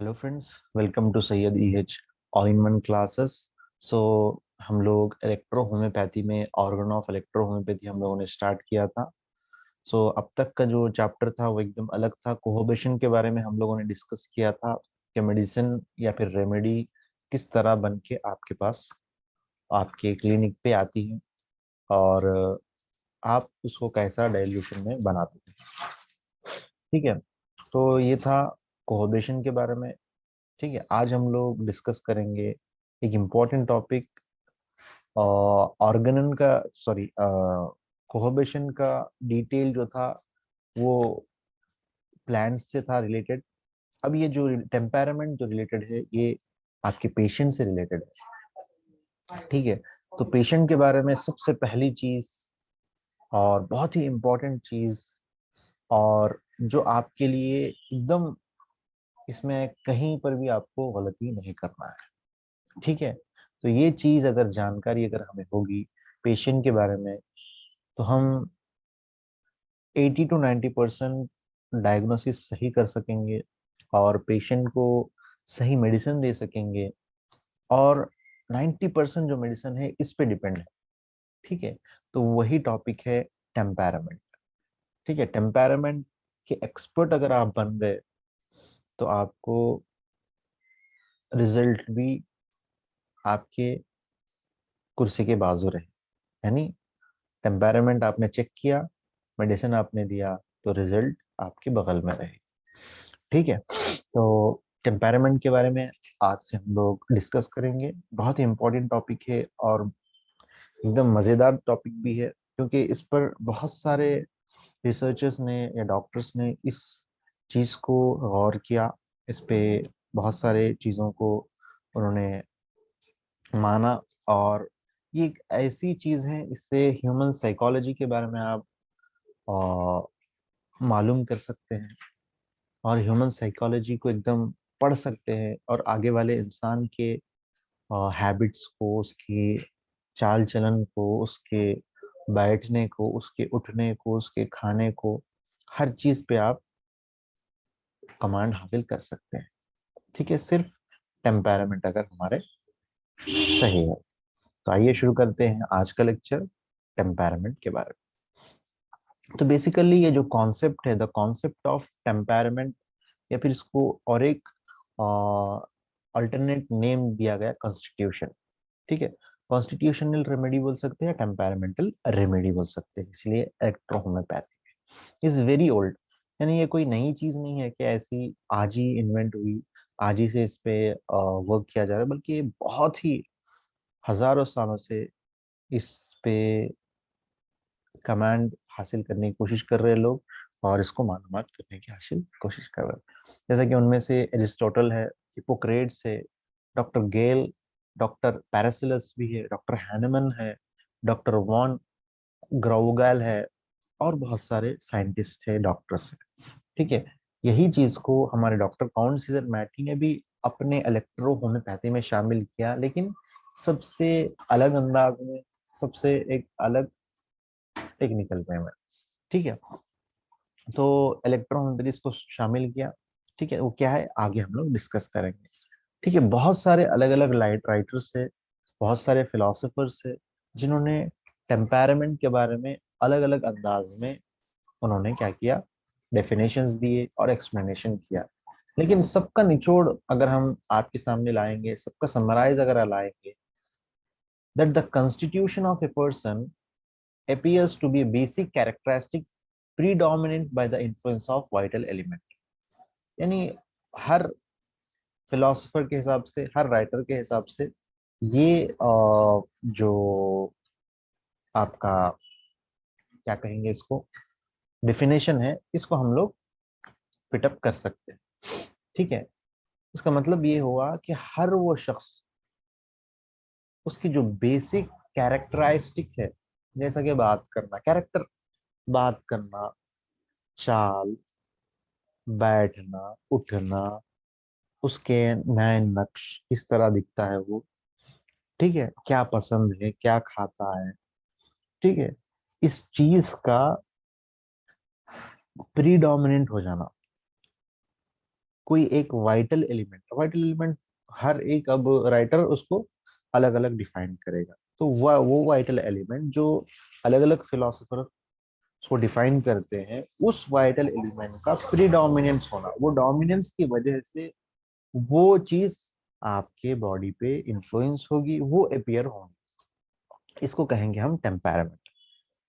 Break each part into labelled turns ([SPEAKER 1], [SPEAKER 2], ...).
[SPEAKER 1] Hello friends, welcome to Syed EH all in one classes. So हम लोग electro homeopathy में organ of electro homeopathy हम लोगों ने स्टार्ट किया था। सो अब तक का जो चैप्टर था वो एकदम अलग था। कोहोबेशन के बारे में हम लोगों ने डिस्कस किया था कि मेडिसिन या फिर रेमेडी किस तरह बन के आपके पास आपके क्लिनिक पे आती है और आप उसको कैसा डाइल्यूशन में बनाते थे। ठीक है, तो ये था कोहोबेशन के बारे में। ठीक है, आज हम लोग डिस्कस करेंगे एक इम्पॉर्टेंट टॉपिक, ऑर्गेनन का, सॉरी, कोहोबेशन का डिटेल जो था वो प्लांट्स से था रिलेटेड। अब ये जो टेम्परामेंट जो रिलेटेड है ये आपके पेशेंट से रिलेटेड है। ठीक है, तो पेशेंट के बारे में सबसे पहली चीज और बहुत ही इम्पोर्टेंट चीज, और जो आपके लिए एकदम इसमें कहीं पर भी आपको गलती नहीं करना है। ठीक है, तो ये चीज अगर जानकारी अगर हमें होगी पेशेंट के बारे में, तो हम 80 to 90% डायग्नोसिस सही कर सकेंगे और पेशेंट को सही मेडिसिन दे सकेंगे। और 90% जो मेडिसिन है इस पे डिपेंड है। ठीक है, तो वही टॉपिक है टेम्परामेंट। ठीक है, टेम्परामेंट के एक्सपर्ट अगर आप बन गए तो आपको रिजल्ट भी आपके कुर्सी के बाजू रहे। यानी टेम्परामेंट आपने चेक किया, मेडिसिन आपने दिया, तो रिजल्ट आपके बगल में रहे। ठीक है, तो टेम्परामेंट के बारे में आज से हम लोग डिस्कस करेंगे। बहुत ही इम्पोर्टेंट टॉपिक है और एकदम मज़ेदार टॉपिक भी है, क्योंकि इस पर बहुत सारे रिसर्चर्स ने या डॉक्टर्स ने इस चीज़ को गौर किया। इस पे बहुत सारे चीज़ों को उन्होंने माना। और ये एक ऐसी चीज़ है, इससे ह्यूमन साइकोलॉजी के बारे में आप मालूम कर सकते हैं और ह्यूमन साइकोलॉजी को एकदम पढ़ सकते हैं और आगे वाले इंसान के हैबिट्स को, उसकी चाल चलन को, उसके बैठने को, उसके उठने को, उसके खाने को, हर चीज पे आप कमांड हासिल कर सकते हैं। ठीक है, सिर्फ टेम्परामेंट अगर हमारे सही है। तो आइए शुरू करते हैं आज का लेक्चर टेम्परामेंट के बारे में। तो बेसिकली ये जो कॉन्सेप्ट है, द कॉन्सेप्ट ऑफ टेम्परामेंट, या फिर इसको और एक अल्टरनेट नेम दिया गया कॉन्स्टिट्यूशन। ठीक है, कॉन्स्टिट्यूशनल रेमेडी बोल सकते हैं, टेम्परामेंटल रेमेडी बोल सकते हैं, इसलिए इलेक्ट्रोहोम्योपैथी इज वेरी ओल्ड। यानी ये कोई नई चीज नहीं है कि ऐसी आज ही इन्वेंट हुई, आज ही से इस पे वर्क किया जा रहा है, बल्कि ये बहुत ही हजारों सालों से इस पे कमांड हासिल करने की कोशिश कर रहे हैं लोग, और इसको मालूमात करने की हासिल कोशिश कर रहे हैं। जैसा कि उनमें से एरिस्टोटल है, हिपोक्रेट्स है, डॉक्टर गेल, डॉक्टर पैरासिलस भी है, डॉक्टर हैनेमन है, डॉक्टर वॉन ग्राउगैल है, और बहुत सारे साइंटिस्ट है, डॉक्टर्स है। ठीक है, यही चीज को हमारे डॉक्टर काउंट सीजर मैटी ने भी अपने इलेक्ट्रो होम्योपैथी में शामिल किया, लेकिन सबसे अलग अंदाज में, सबसे एक अलग टेक्निकल वे में। ठीक है, तो इलेक्ट्रोहोम्योपैथी इसको शामिल किया। ठीक है, वो क्या है आगे हम लोग डिस्कस करेंगे। ठीक है, बहुत सारे अलग अलग राइटर्स है, बहुत सारे फिलोसोफर्स है, जिन्होंने टेम्परामेंट के बारे में अलग अलग अंदाज में उन्होंने क्या किया, डेफिनेशंस दिए और एक्सप्लेनेशन किया। लेकिन सबका निचोड़ अगर हम आपके सामने लाएंगे, सबका समराइज अगर लाएंगे, that the constitution of a person appears to be a basic characteristic predominant by the influence of vital element। यानी हर फिलोसोफर के हिसाब से, हर राइटर के हिसाब से, ये जो आपका क्या कहेंगे इसको, डिफिनेशन है, इसको हम लोग फिटअप कर सकते हैं। ठीक है, इसका मतलब ये हुआ कि हर वो शख्स, उसकी जो बेसिक कैरेक्टरिस्टिक है, जैसा कि बात करना, कैरेक्टर, बात करना, चाल, बैठना, उठना, उसके नए नक्श किस तरह दिखता है वो, ठीक है, क्या पसंद है, क्या खाता है, ठीक है, इस चीज का प्रीडोमिनेंट हो जाना, कोई एक वाइटल एलिमेंट हर एक अब राइटर उसको अलग अलग डिफाइन करेगा। तो वो वाइटल एलिमेंट जो अलग अलग फिलोसोफर उसको डिफाइन करते हैं, उस वाइटल एलिमेंट का प्रीडोमिनेंस होना, वो डोमिनेंस की वजह से वो चीज आपके बॉडी पे इन्फ्लुएंस होगी, वो अपियर होगी। इसको कहेंगे हम टेम्परामेंट।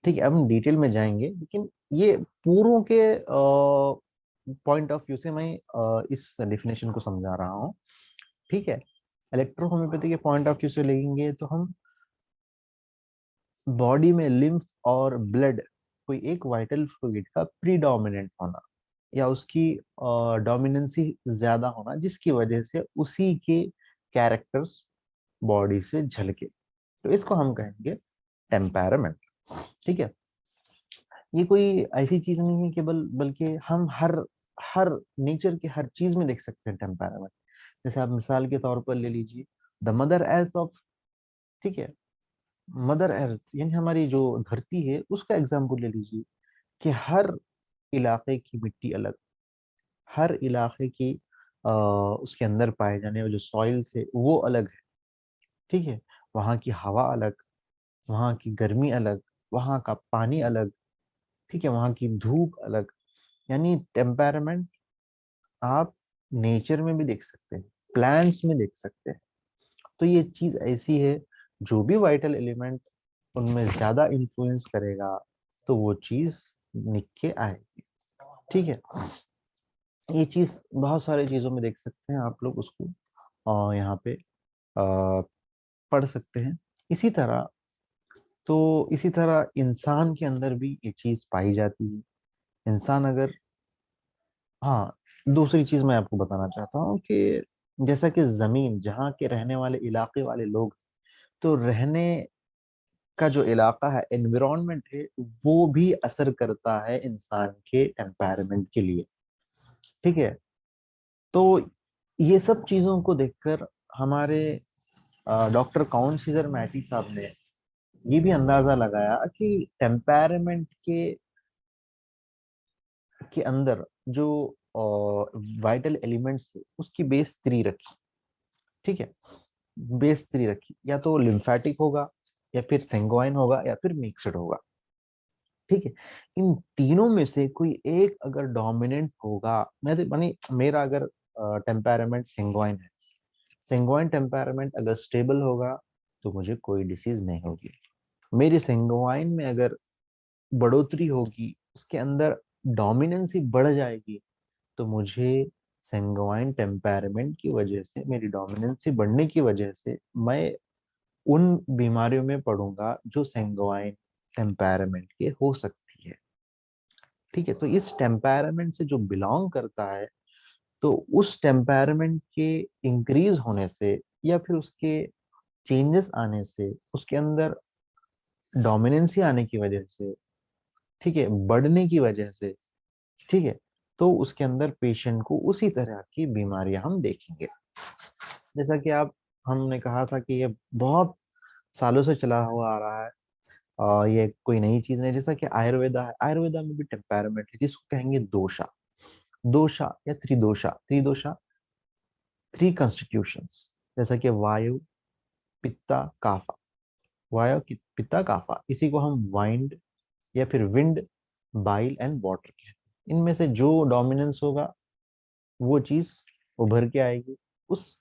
[SPEAKER 1] ठीक है, अब हम डिटेल में जाएंगे, लेकिन ये पूरों के पॉइंट ऑफ व्यू से मैं इस डेफिनेशन को समझा रहा हूँ। ठीक है, इलेक्ट्रोहोम्योपैथी के पॉइंट ऑफ व्यू से लेंगे तो हम बॉडी में लिम्फ और ब्लड, कोई एक वाइटल फ्लूइड का प्रीडोमिनेंट होना या उसकी डोमिनेंसी ज्यादा होना, जिसकी वजह से उसी के कैरेक्टर्स बॉडी से झलके, तो इसको हम कहेंगे टेम्परामेंट। ठीक है, ये कोई ऐसी चीज नहीं है कि बल्कि हम हर हर नेचर के हर चीज में देख सकते हैं टेम्परामेंट। जैसे आप मिसाल के तौर पर ले लीजिए द मदर अर्थ ऑफ, ठीक है, मदर अर्थ यानी हमारी जो धरती है उसका एग्जाम्पल ले लीजिए कि हर इलाके की मिट्टी अलग, हर इलाके की उसके अंदर पाए जाने वाले जो सॉइल्स है वो अलग है। ठीक है, वहाँ की हवा अलग, वहाँ की गर्मी अलग, वहाँ का पानी अलग, ठीक है, वहाँ की धूप अलग। यानी टेम्परामेंट आप नेचर में भी देख सकते हैं, प्लांट्स में देख सकते हैं। तो ये चीज ऐसी है, जो भी वाइटल एलिमेंट उनमें ज्यादा इन्फ्लुएंस करेगा तो वो चीज निक के आएगी। ठीक है, ये चीज बहुत सारी चीजों में देख सकते हैं आप लोग उसको, और यहाँ पे पढ़ सकते हैं। इसी तरह, तो इसी तरह इंसान के अंदर भी ये चीज पाई जाती है। इंसान अगर, हाँ, दूसरी चीज मैं आपको बताना चाहता हूँ कि जैसा कि जमीन, जहाँ के रहने वाले इलाके वाले लोग, तो रहने का जो इलाका है, एनवायरनमेंट है, वो भी असर करता है इंसान के टेम्परामेंट के लिए। ठीक है, तो ये सब चीजों को देखकर हमारे डॉक्टर काउन सीजर मैटी साहब ने ये भी अंदाजा लगाया कि टेम्परामेंट के अंदर जो वाइटल एलिमेंट्स थे उसकी बेस 3 रखी। ठीक है, बेस 3 रखी, या तो लिम्फेटिक होगा, या फिर सेंगोइन होगा, या फिर मिक्सड होगा। ठीक है, इन तीनों में से कोई एक अगर डोमिनेंट होगा, मैं तो मानी मेरा अगर टेम्परामेंट सेंगोइन है, सेंगोइन टेम्परामेंट अगर स्टेबल होगा तो मुझे कोई डिसीज नहीं होगी। मेरे सेंगोइन में अगर बढ़ोतरी होगी, उसके अंदर डोमिनेंसी बढ़ जाएगी, तो मुझे सेंगोइन टेम्परामेंट की वजह से, मेरी डोमिनेंसी बढ़ने की वजह से, मैं उन बीमारियों में पड़ूंगा जो सेंगोइन टेम्परामेंट के हो सकती है। ठीक है, तो इस टेम्परामेंट से जो बिलोंग करता है, तो उस टेम्परामेंट के इंक्रीज होने से या फिर उसके चेंजेस आने से, उसके अंदर डोमिनेंसी आने की वजह से, ठीक है, बढ़ने की वजह से, ठीक है, तो उसके अंदर पेशेंट को उसी तरह की बीमारियां हम देखेंगे। जैसा कि आप, हमने कहा था कि ये बहुत सालों से चला हुआ आ रहा है, और ये कोई नई चीज नहीं। जैसा कि आयुर्वेदा है, आयुर्वेदा में भी टेम्परामेंट है, जिसको कहेंगे दोषा। दोषा या त्रिदोषा, त्रिदोषा, 3 कॉन्स्टिट्यूशंस, जैसा कि वायु, पित्ता, काफा। वायु पित्ता, काफा, इसी को हम वाइंड या फिर विंड, बाइल एंड वाटर कहते हैं। इनमें से जो डोमिनेंस होगा वो चीज उभर के आएगी, उस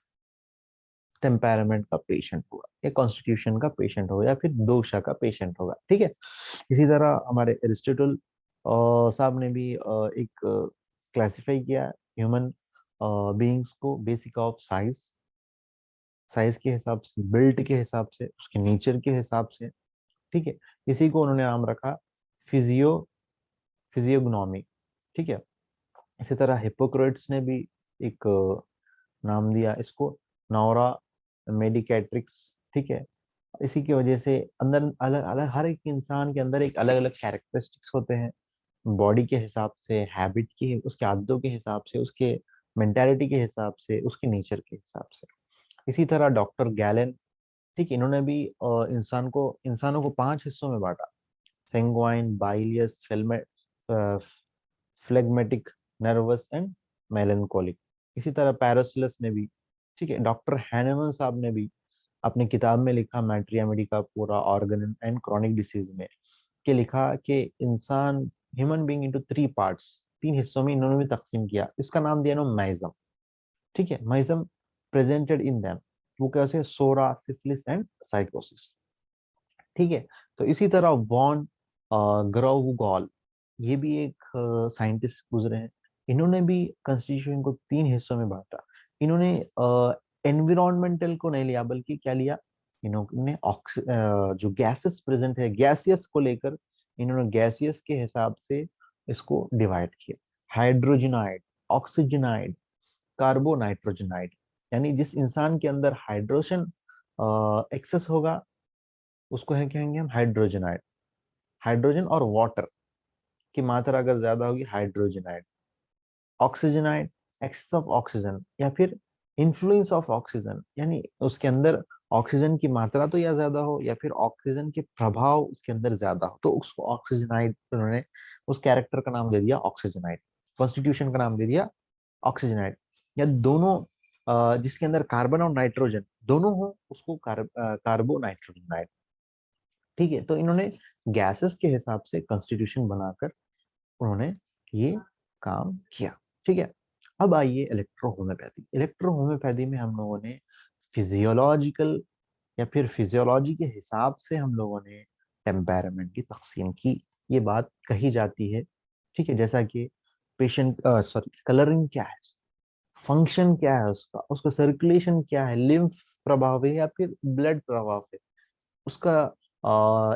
[SPEAKER 1] टेम्परामेंट का पेशेंट होगा, या कॉन्स्टिट्यूशन का पेशेंट होगा, या फिर दोषा का पेशेंट होगा। ठीक है, इसी तरह हमारे एरिस्टोटल साहब ने भी एक क्लासिफाई किया ह्यूमन बीइंग्स को बेसिक ऑफ साइज, साइज के हिसाब से, बिल्ट के हिसाब से, उसके नेचर के हिसाब से। ठीक है, इसी को उन्होंने नाम रखा फिजियो फिजियोग्नोमी। ठीक है, इसी तरह हिपोक्रेट्स ने भी एक नाम दिया इसको, नौरा मेडिकेट्रिक्स। ठीक है, इसी की वजह से अंदर अलग अलग, हर एक इंसान के अंदर एक अलग अलग कैरेक्टरिस्टिक्स होते हैं, बॉडी के हिसाब से, हैबिट की, उसके आदतों के हिसाब से, उसके मेंटालिटी के हिसाब से, उसके नेचर के हिसाब से। इसी तरह डॉक्टर गैलन, ठीक, इन्होंने भी इंसानों को 5 हिस्सों में बांटा, सेंग्वाइन, बाइलियस, फ्लेगमेटिक, नर्वस एंड मेलनकोलिक। इसी तरह पैरासिलस ने भी, ठीक है, डॉक्टर हैनेमन साहब ने भी अपनी किताब में लिखा मैट्रिया मेडिका पूरा ऑर्गन एंड क्रॉनिक डिसीज में, कि लिखा कि इंसान human being into three parts, तीन हिस्सों में इन्होंने भी तकसीम किया, इसका नाम दिया इन्होंने माइजम, ठीक है, माइजम प्रेजेंटेड इन देम, वो कैसे, सोरा, सिफिलिस एंड साइकोसिस, ठीक है। तो इसी तरह वॉन ग्राउगॉल, ये भी एक साइंटिस्ट गुजरे हैं, इन्होंने भी कॉन्स्टिट्यूशन को तीन हिस्सों में बांटा। इन्होंने एनवायरमेंटल को नहीं लिया, बल्कि क्या लिया, इन्होंने जो गैसेस प्रेजेंट है, गैसियस को लेकर इन्होंने गैसियस के हिसाब से इसको डिवाइड किया, हाइड्रोजनाइड, ऑक्सीजनाइड, कार्बोनाइट्रोजनाइड, यानी जिस इंसान के अंदर हाइड्रोजन एक्सेस होगा उसको है कहेंगे हम हाइड्रोजनाइड, हाइड्रोजन और वाटर की मात्रा अगर ज्यादा होगी हाइड्रोजनाइड, ऑक्सीजनाइड, एक्सेस ऑफ ऑक्सीजन या फिर इन्फ्लुएंस ऑफ ऑक्सीजन, यानी उसके अंदर ऑक्सीजन की मात्रा तो या ज्यादा हो या फिर ऑक्सीजन के प्रभाव उसके अंदर ज्यादा हो, तो उसको ऑक्सीजनाइड, उन्होंने उस कैरेक्टर का नाम दे दिया ऑक्सीजनाइड, कॉन्स्टिट्यूशन का नाम दे दिया ऑक्सीजनाइड। या दोनों जिसके अंदर कार्बन और नाइट्रोजन दोनों हो उसको कार्बोनाइट्रोजनाइड, ठीक है। तो इन्होंने गैसेस के हिसाब से कॉन्स्टिट्यूशन बनाकर उन्होंने ये काम किया, ठीक है। अब आइए इलेक्ट्रोहोम्योपैथी। इलेक्ट्रोहोम्योपैथी में हम लोगों ने फिजियोलॉजिकल या फिर फिजियोलॉजी के हिसाब से हम लोगों ने टेम्पैरामेंट की तकसीम की, ये बात कही जाती है, ठीक है। जैसा कि पेशेंट सॉरी कलरिंग क्या है, फंक्शन क्या है उसका, उसका सर्कुलेशन क्या है, लिम्फ प्रभाव है या फिर ब्लड प्रभाव है, उसका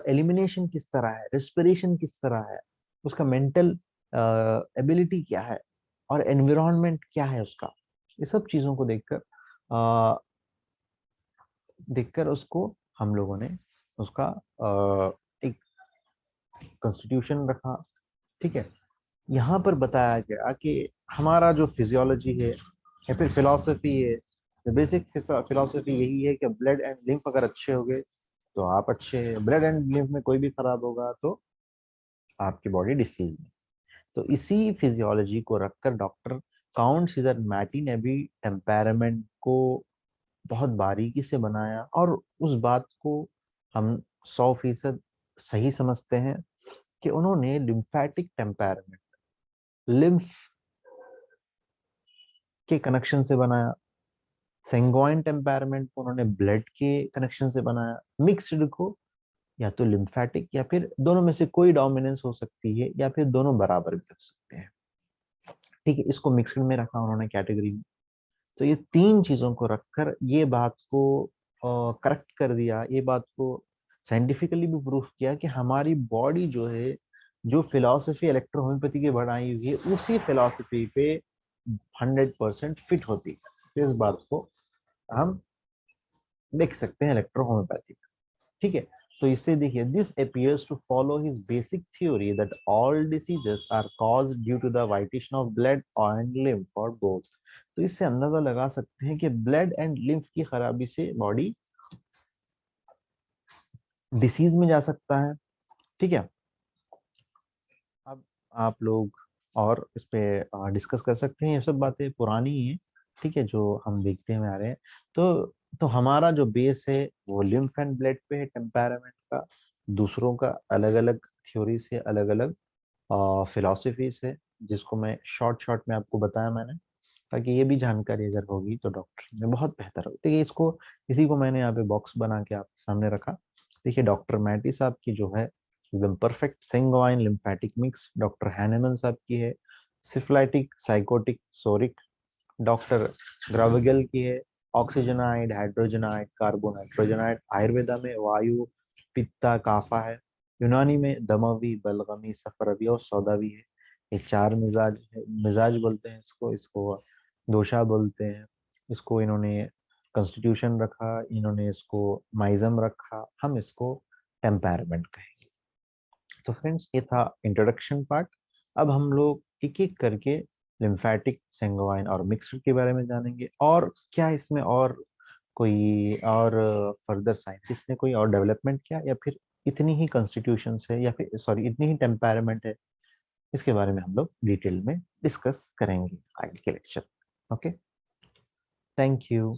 [SPEAKER 1] एलिमिनेशन किस तरह है, रेस्पिरेशन किस तरह है, उसका मेंटल एबिलिटी क्या है, और एनवायरनमेंट क्या है उसका, ये सब चीजों को देखकर उसको हम लोगों ने उसका एक कॉन्स्टिट्यूशन रखा, ठीक है। यहाँ पर बताया गया कि हमारा जो फिजियोलॉजी है या फिर फिलॉसफी है, बेसिक फिलॉसफी यही है कि ब्लड एंड लिम्फ अगर अच्छे हो गए तो आप अच्छे हैं, ब्लड एंड लिम्फ में कोई भी खराब होगा तो आपकी बॉडी डिसीज में। तो इसी फिजियोलॉजी को रखकर डॉक्टर काउंट सीजर मैटी ने भी टेम्पैरामेंट को बहुत बारीकी से बनाया, और उस बात को हम 100% सही समझते हैं कि उन्होंने लिम्फेटिक टेम्पैरामेंट, लिम्फ के कनेक्शन से बनाया, सेंगोइन टेम्पैरामेंट को उन्होंने ब्लड के कनेक्शन से बनाया, मिक्स्ड को या तो लिम्फेटिक या फिर दोनों में से कोई डोमिनेंस हो सकती है या फिर दोनों बराबर भी हो सकते हैं, ठीक है। इसको मिक्स्ड में रखा उन्होंने कैटेगरी में। तो ये तीन चीजों को रखकर ये बात को करेक्ट कर दिया, ये बात को साइंटिफिकली भी प्रूफ किया कि हमारी बॉडी जो है, जो फिलॉसफी इलेक्ट्रोहोम्योपैथी की बढ़ाई हुई है उसी फिलॉसफी पे 100% फिट होती है। तो इस बात को हम देख सकते हैं इलेक्ट्रोहोम्योपैथी, ठीक है। तो इससे देखिए, this appears to follow his basic theory that all diseases are caused due to the vitation of blood and lymph or both। तो इससे अंदाजा लगा सकते हैं कि ब्लड एंड लिम्फ की खराबी से बॉडी डिसीज में जा सकता है, ठीक है। अब आप लोग और इस पे डिस्कस कर सकते हैं, ये सब बातें पुरानी ही हैं, ठीक है, जो हम देखते हुए आ रहे हैं। तो हमारा जो बेस है वो लिम्फ एंड ब्लड पे है टेम्पैरामेंट का, दूसरों का अलग अलग थ्योरी से, अलग अलग फिलोसफी से, जिसको मैं शॉर्ट शॉर्ट में आपको बताया मैंने, ताकि ये भी जानकारी अगर होगी तो डॉक्टर में बहुत बेहतर होगी। देखिए इसको, इसी को मैंने यहाँ पे बॉक्स बना के आपके सामने रखा। देखिए डॉक्टर मैटी साहब की जो है एकदम परफेक्ट सेंगोइन लिम्फेटिक मिक्स, डॉक्टर हैनेमन साहब की है सिफलाइटिक साइकोटिक सोरिक, डॉक्टर ग्राविगल की है ऑक्सीजनाइड, हाइड्रोजनाइड, कार्बन नाइट्रोजनाइड, आयुर्वेदा में वायु पित्ता काफा है, यूनानी में दमवी, बलगमी, सफरवी और सौदावी है। ये चार मिजाज है, मिजाज बोलते हैं इसको, इसको दोषा बोलते हैं, इसको इन्होंने कॉन्स्टिट्यूशन रखा, इन्होंने इसको माइजम रखा, हम इसको टेम्पैरामेंट कहेंगे। तो फ्रेंड्स ये था इंट्रोडक्शन पार्ट। अब हम लोग एक एक करके लिम्फेटिक, सेंगोइन और मिक्स्ड के बारे में जानेंगे, और क्या इसमें और कोई और फर्दर साइंटिस्ट ने कोई और डेवलपमेंट किया, या फिर इतनी ही कॉन्स्टिट्यूशन है, या फिर सॉरी इतनी ही टेम्पैरामेंट है, इसके बारे में हम लोग डिटेल में डिस्कस करेंगे आगे के लेक्चर। Okay, thank you.